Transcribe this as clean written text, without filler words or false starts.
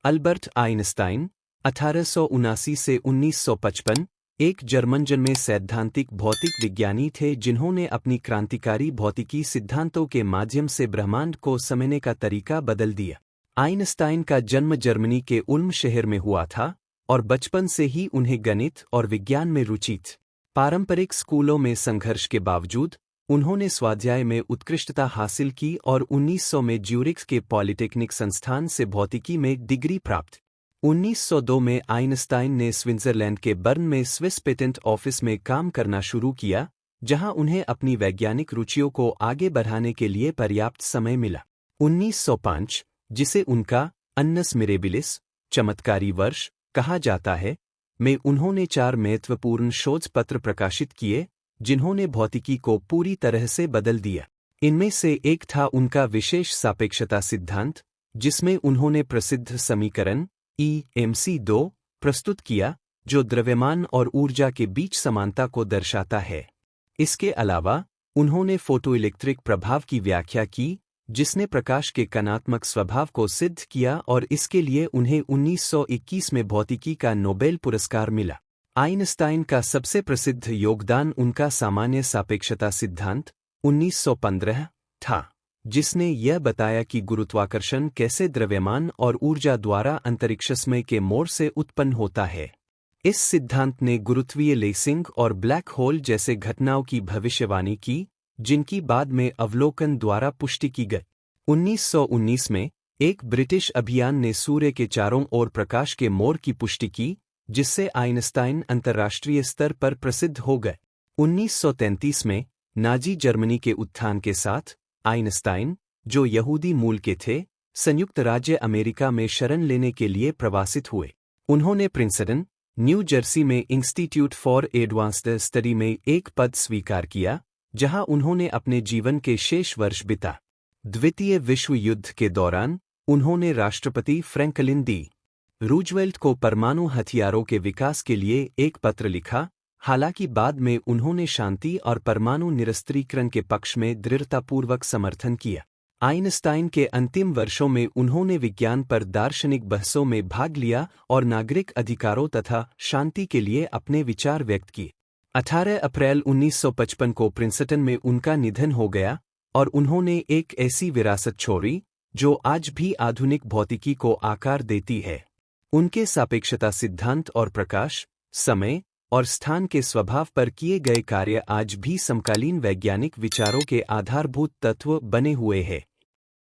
Albert Einstein 1879 से 1955 एक German जन्मे सैद्धांतिक भौतिक विज्ञानी थे जिन्होंने अपनी क्रांतिकारी भौतिकी सिद्धांतों के माध्यम से ब्रह्मांड को समझने का तरीका बदल दिया। आइंस्टाइन का जन्म जर्मनी के उल्म शहर में हुआ था और बचपन से ही उन्हें गणित और विज्ञान में रुचि थी। पारंपरिक स्कूलों में संघर्ष के बावजूद उन्होंने स्वाध्याय में उत्कृष्टता हासिल की और 1900 में ज्यूरिख के पॉलिटेक्निक संस्थान से भौतिकी में डिग्री प्राप्त। 1902 में आइंस्टाइन ने स्विट्जरलैंड के बर्न में स्विस पेटेंट ऑफिस में काम करना शुरू किया, जहां उन्हें अपनी वैज्ञानिक रुचियों को आगे बढ़ाने के लिए पर्याप्त समय मिला। 1905, जिसे उनका अन्नस मिरेबिलिस चमत्कारी वर्ष कहा जाता है, में उन्होंने 4 महत्वपूर्ण शोध पत्र प्रकाशित किए जिन्होंने भौतिकी को पूरी तरह से बदल दिया। इनमें से एक था उनका विशेष सापेक्षता सिद्धांत, जिसमें उन्होंने प्रसिद्ध समीकरण EMC2 प्रस्तुत किया जो द्रव्यमान और ऊर्जा के बीच समानता को दर्शाता है। इसके अलावा उन्होंने फोटोइलेक्ट्रिक प्रभाव की व्याख्या की, जिसने प्रकाश के कणात्मक स्वभाव को सिद्ध किया और इसके लिए उन्हें 1921 में भौतिकी का नोबेल पुरस्कार मिला। आइंस्टाइन का सबसे प्रसिद्ध योगदान उनका सामान्य सापेक्षता सिद्धांत 1915 था, जिसने यह बताया कि गुरुत्वाकर्षण कैसे द्रव्यमान और ऊर्जा द्वारा अंतरिक्षमय के मोड़ से उत्पन्न होता है। इस सिद्धांत ने गुरुत्वीय लेसिंग और ब्लैक होल जैसे घटनाओं की भविष्यवाणी की, जिनकी बाद में अवलोकन द्वारा पुष्टि की गई। 1919 में एक ब्रिटिश अभियान ने सूर्य के चारों ओर प्रकाश के मोड़ की पुष्टि की, जिससे आइंस्टाइन अंतर्राष्ट्रीय स्तर पर प्रसिद्ध हो गए। 1933 में नाजी जर्मनी के उत्थान के साथ आइंस्टाइन, जो यहूदी मूल के थे, संयुक्त राज्य अमेरिका में शरण लेने के लिए प्रवासित हुए। उन्होंने प्रिंसटन, न्यू जर्सी में इंस्टीट्यूट फॉर एडवांस्ड स्टडी में एक पद स्वीकार किया, जहां उन्होंने अपने जीवन के शेष वर्ष बिता। द्वितीय विश्व युद्ध के दौरान उन्होंने राष्ट्रपति फ्रैंकलिन डी रूजवेल्ट को परमाणु हथियारों के विकास के लिए एक पत्र लिखा। हालांकि बाद में उन्होंने शांति और परमाणु निरस्त्रीकरण के पक्ष में दृढ़तापूर्वक समर्थन किया। आइंस्टाइन के अंतिम वर्षों में उन्होंने विज्ञान पर दार्शनिक बहसों में भाग लिया और नागरिक अधिकारों तथा शांति के लिए अपने विचार व्यक्त किए। 18 अप्रैल 1955 को प्रिंसटन में उनका निधन हो गया और उन्होंने एक ऐसी विरासत छोड़ी जो आज भी आधुनिक भौतिकी को आकार देती है। उनके सापेक्षता सिद्धांत और प्रकाश, समय और स्थान के स्वभाव पर किए गए कार्य आज भी समकालीन वैज्ञानिक विचारों के आधारभूत तत्व बने हुए हैं।